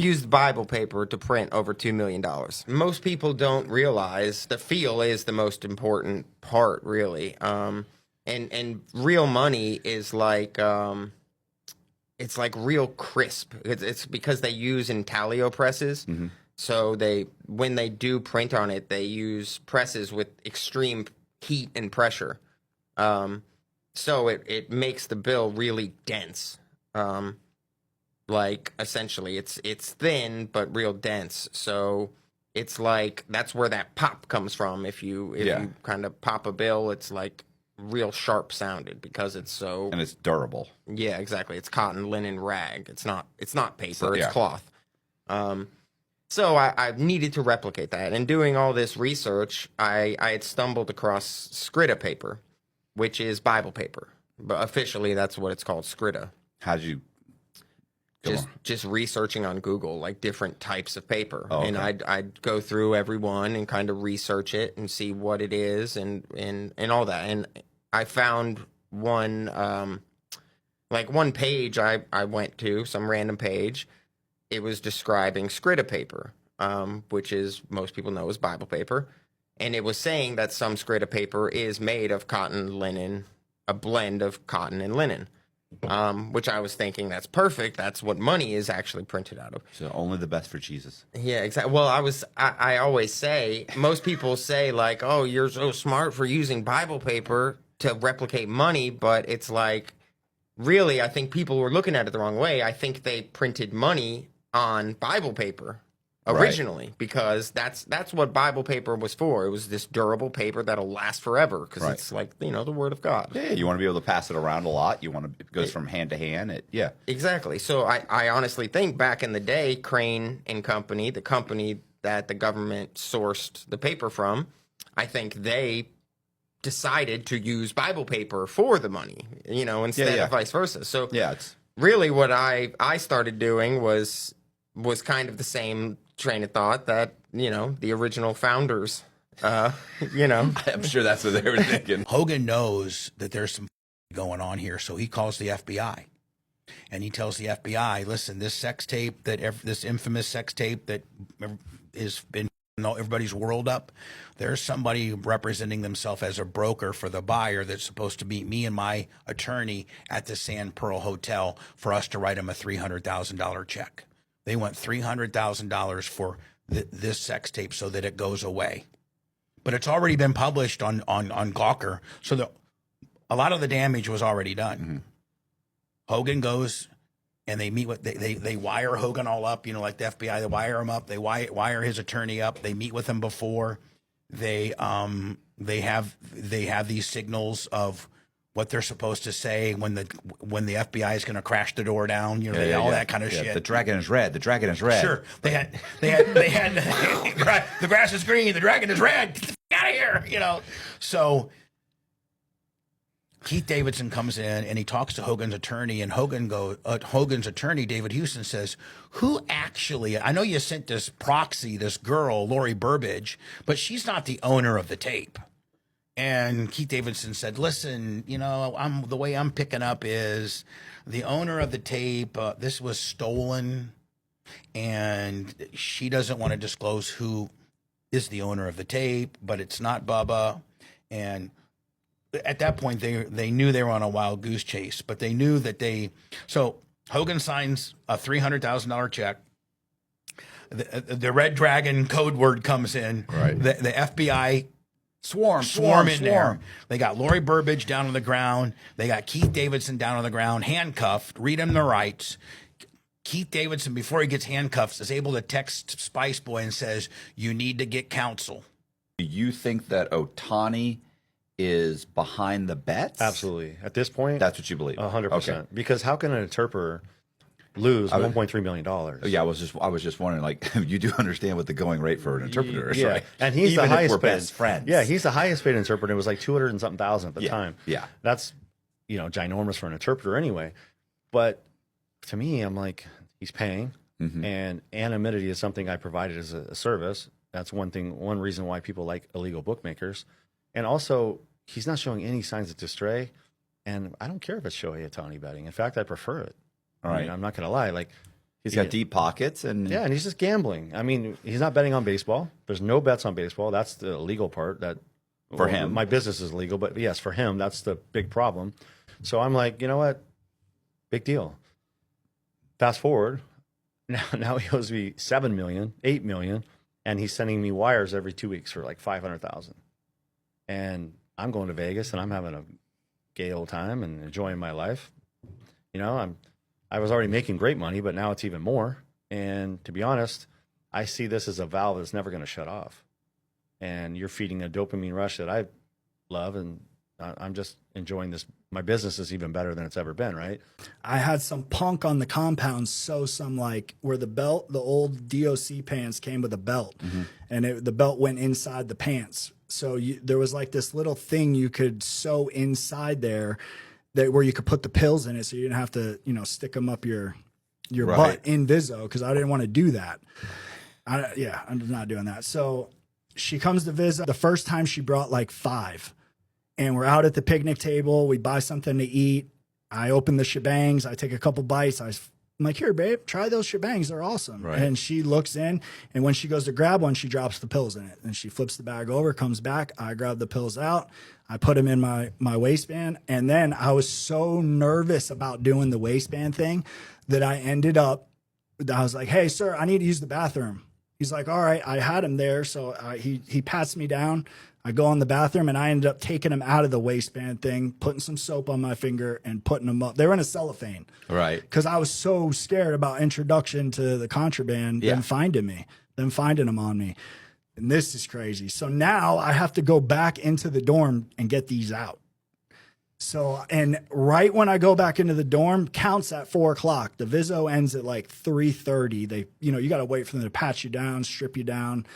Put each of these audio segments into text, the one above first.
used Bible paper to print over $2 million. Most people don't realize the feel is the most important part, really. And real money is like it's like real crisp. It's because they use intaglio presses. So when they do print on it, they use presses with extreme heat and pressure. So it makes the bill really dense. Like essentially it's thin but real dense. So it's like that's where that pop comes from. If you kind of pop a bill, it's like real sharp sounded because it's so, and it's durable. yeah, exactly. It's cotton, linen, rag. It's not paper, So, it's cloth. So I needed to replicate that. And doing all this research, I had stumbled across Scritta paper, which is Bible paper. But officially that's what it's called, Scritta. How'd you Just researching on Google, like different types of paper. Oh, okay. And I'd go through every one and kind of research it and see what it is and all that. And I found one, like one page I went to, some random page. It was describing Scritta paper, which is, most people know, is Bible paper. And it was saying that some Scritta paper is made of cotton, linen, a blend of cotton and linen. Which I was thinking that's perfect. That's what money is actually printed out of. So only the best for Jesus. Yeah, exactly. Well, I always say, most people say like, oh, you're so smart for using Bible paper to replicate money, but it's like, really, I think people were looking at it the wrong way. I think they printed money on Bible paper originally, because that's what Bible paper was for. It was this durable paper that'll last forever because it's like, the Word of God. Yeah, you want to be able to pass it around a lot. You want to, it goes from hand to hand. Exactly. So I honestly think back in the day, Crane and Company, the company that the government sourced the paper from, I think they decided to use Bible paper for the money, instead of vice versa. So it's really what I started doing was kind of the same train of thought that, the original founders, I'm sure that's what they were thinking. Hogan knows that there's some going on here, so he calls the FBI. And he tells the FBI, listen, this sex tape, this infamous sex tape that has been everybody's whirled up, there's somebody representing themselves as a broker for the buyer that's supposed to meet me and my attorney at the Sand Pearl Hotel for us to write him a $300,000 check. They want $300,000 for this sex tape so that it goes away. But it's already been published on Gawker, so a lot of the damage was already done. Hogan goes and they meet with they wire Hogan all up, like the FBI. They wire him up. They wire his attorney up. They meet with him before. They have these signals of what they're supposed to say when the FBI is going to crash the door down. All that kind of shit. The dragon is red. The dragon is red. Sure. They had the grass is green. The dragon is red. Get the fuck out of here. So Keith Davidson comes in and he talks to Hogan's attorney, and Hogan's attorney, David Houston, says, who actually, I know you sent this proxy, this girl, Lori Burbidge, but she's not the owner of the tape. And Keith Davidson said, listen, the way I'm picking up is the owner of the tape, this was stolen, and she doesn't want to disclose who is the owner of the tape, but it's not Bubba. And at that point, they knew they were on a wild goose chase, but they knew that so Hogan signs a $300,000 check. The Red Dragon code word comes in. Right. The FBI swarm in there. They got Lori Burbidge down on the ground. They got Keith Davidson down on the ground, handcuffed, read him the rights. Keith Davidson, before he gets handcuffed, is able to text Spice Boy and says, you need to get counsel. Do you think that Otani is behind the bets? Absolutely. At this point, That's what you believe? 100%. Okay. Because how can an interpreter lose $1.3 million? Yeah, I was just wondering, like, you do understand what the going rate for an interpreter is, right? And he's Even the highest if we're paid. best friends. Yeah, he's the highest paid interpreter. It was like 200 and something thousand at the time. Yeah. That's, ginormous for an interpreter anyway. But to me, I'm like, he's paying, and anonymity is something I provided as a service. That's one reason why people like illegal bookmakers. And also, he's not showing any signs of distray, and I don't care if it's Shohei Ohtani betting. In fact, I prefer it. All right. I'm not going to lie. Like, He's got deep pockets, and Yeah, and he's just gambling. I mean, he's not betting on baseball. There's no bets on baseball. That's the illegal part. That For him. my business is legal, but yes, for him, that's the big problem. So I'm like, you know what? Big deal. Fast forward, now he owes me $7 million, $8 million, and he's sending me wires every 2 weeks for like $500,000. And I'm going to Vegas and I'm having a gay old time and enjoying my life. You know, I was already making great money, but now it's even more. And to be honest, I see this as a valve that's never going to shut off. And you're feeding a dopamine rush that I love, and I'm just enjoying this. My business is even better than it's ever been, right? I had some punk on the compound sew some like where the belt, the old DOC pants came with a belt, and the belt went inside the pants. So there was like this little thing you could sew inside there that where you could put the pills in it, so you didn't have to stick them up your Right. butt in Vizzo, because I didn't want to do that. I'm not doing that. So she comes to Vizzo. The first time she brought like 5. And we're out at the picnic table. We buy something to eat. I open the shebangs. I take a couple bites. I'm like, here, babe, try those shebangs. They're awesome. Right. And she looks in, and when she goes to grab one, she drops the pills in it. And she flips the bag over, comes back. I grab the pills out. I put them in my waistband. And then I was so nervous about doing the waistband thing that I ended up, I was like, hey, sir, I need to use the bathroom. He's like, all right. I had him there. So he pats me down. I go in the bathroom, and I ended up taking them out of the waistband thing, putting some soap on my finger and putting them up. They were in a cellophane. right. Because I was so scared about introduction to the contraband, Yeah. them finding them on me. And this is crazy. So now I have to go back into the dorm and get these out. So, and right when I go back into the dorm, counts at 4:00. The Vizzo ends at like 3:30. They, you got to wait for them to pat you down, strip you down,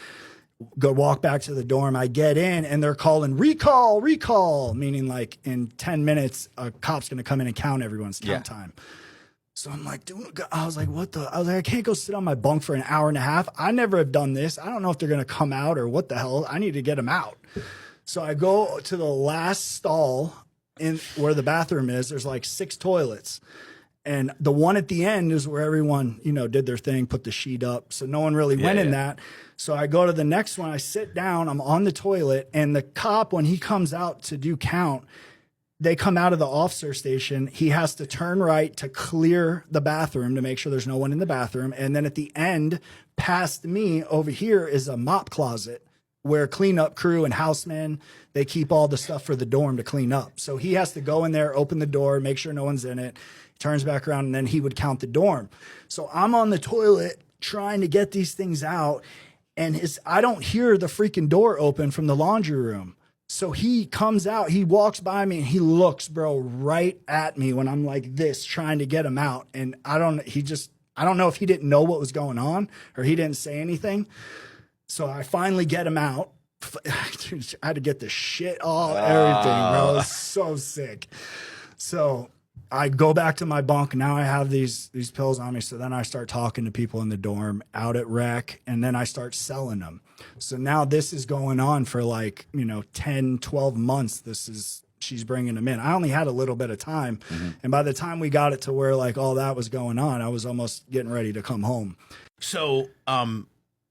go walk back to the dorm. I get in and they're calling recall, meaning like in 10 minutes, a cop's going to come in and count everyone's count time. So I'm like, dude, I was like, I can't go sit on my bunk for an hour and a half. I never have done this. I don't know if they're going to come out or what the hell. I need to get them out. So I go to the last stall in where the bathroom is. There's like 6 toilets. And the one at the end is where everyone, did their thing, put the sheet up. So no one really went in that. So I go to the next one. I sit down. I'm on the toilet. And the cop, when he comes out to do count, they come out of the officer station. He has to turn right to clear the bathroom to make sure there's no one in the bathroom. And then at the end, past me over here is a mop closet where cleanup crew and housemen, they keep all the stuff for the dorm to clean up. So he has to go in there, open the door, make sure no one's in it, turns back around, and then he would count the dorm. So I'm on the toilet trying to get these things out, and I don't hear the freaking door open from the laundry room. So he comes out, he walks by me, and he looks, bro, right at me when I'm like this, trying to get him out. And I don't know if he didn't know what was going on or he didn't say anything. So I finally get him out. Dude, I had to get the shit off, everything, bro. It was so sick. So I go back to my bunk. Now I have these pills on me. So then I start talking to people in the dorm out at rec, and then I start selling them. So now this is going on for like, 10, 12 months. She's bringing them in. I only had a little bit of time. And by the time we got it to where like all that was going on, I was almost getting ready to come home. So,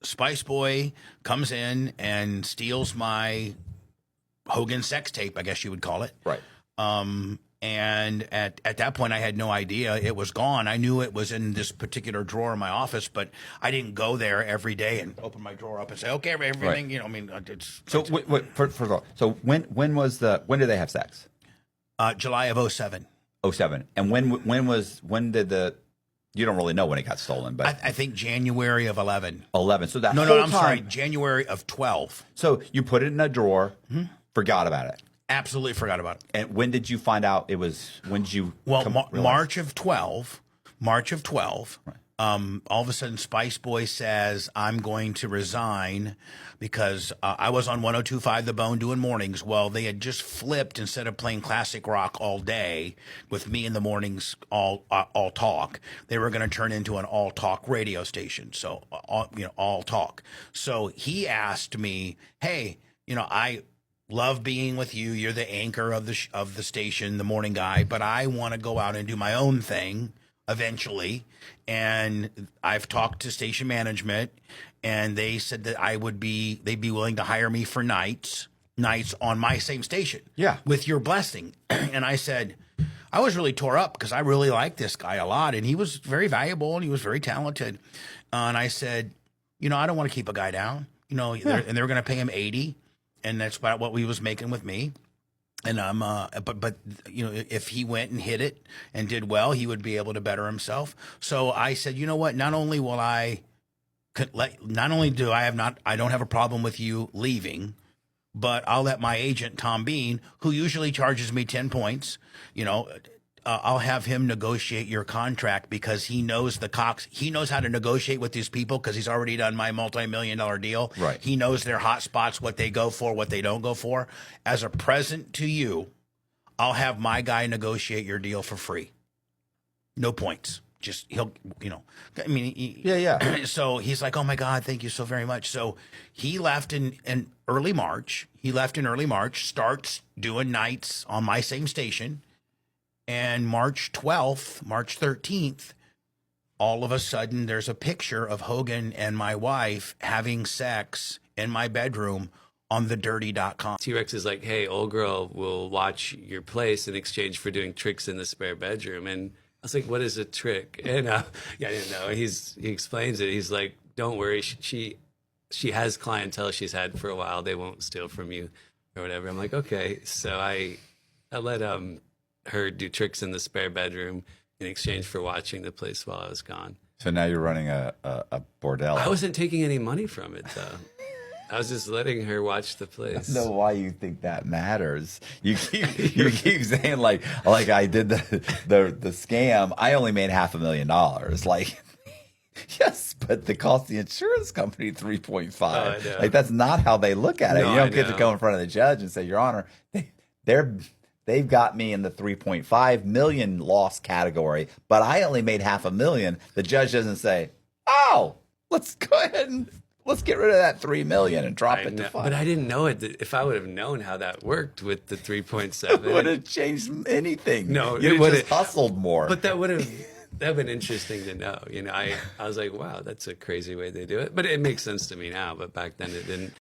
Spice Boy comes in and steals my Hogan sex tape, I guess you would call it. Right. And at that point, I had no idea it was gone. I knew it was in this particular drawer in my office, but I didn't go there every day and open my drawer up and say, okay, everything, it's. So wait, first of all, so when did they have sex? July of 07. 07. And when did you don't really know when it got stolen, but I think January of 11. 11. So that No, whole I'm time, sorry, January of 12. So you put it in a drawer, forgot about it. Absolutely forgot about it. And when did you find out it was? When did you? Well, realize? March of 12. Right. All of a sudden, Spice Boy says, I'm going to resign because I was on 102.5 The Bone doing mornings. Well, they had just flipped. Instead of playing classic rock all day with me in the mornings, all talk, they were going to turn into an all talk radio station. So, all talk. So he asked me, hey, I love being with you. You're the anchor of the station, the morning guy, but I want to go out and do my own thing. eventually. And I've talked to station management, and they said that they'd be willing to hire me for nights on my same station. Yeah. With your blessing. And I said, I was really tore up because I really liked this guy a lot, and he was very valuable and he was very talented. And I said, you know, I don't want to keep a guy down, you know, and they're going to pay him 80, and that's about what he was making with me. And I'm, but you know, if he went and hit it and did well, he would be able to better himself. So I said, you know what? Not only do I don't have a problem with you leaving, but I'll let my agent, Tom Bean, who usually charges me 10 points, you know, I'll have him negotiate your contract because he knows he knows how to negotiate with these people because he's already done my multi-million-dollar deal. Right. He knows their hot spots, what they go for, what they don't go for. As a present to you, I'll have my guy negotiate your deal for free. No points. Just he'll, you know, I mean, Yeah. So he's like, oh my God, thank you so very much. So he left in early March. Starts doing nights on my same station. And March 12th, March 13th, all of a sudden there's a picture of Hogan and my wife having sex in my bedroom on thedirty.com. T-Rex is like, hey, old girl will watch your place in exchange for doing tricks in the spare bedroom. And I was like, what is a trick? And I didn't know. And he explains it. He's like, don't worry. She has clientele she's had for a while. They won't steal from you or whatever. I'm like, okay. So I let her do tricks in the spare bedroom in exchange for watching the place while I was gone. So now you're running a bordello. I wasn't taking any money from it, though. I was just letting her watch the place. I don't know why you think that matters. You keep saying like I did the scam. I only made $500,000. Like, yes, but the cost of the insurance company $3.5. I know. Like, that's not how they look at it. No, You don't I get to know. go in front of the judge and say, Your Honor, they've got me in the 3.5 million loss category, but I only made $500,000. The judge doesn't say, oh, let's go ahead and let's get rid of that 3 million and drop it to 5. But I didn't know it. If I would have known how that worked with the 3.7, It would have changed anything. No, you it would have just- hustled more. But that would have been interesting to know. You know, I was like, wow, that's a crazy way they do it. But it makes sense to me now. But back then it didn't.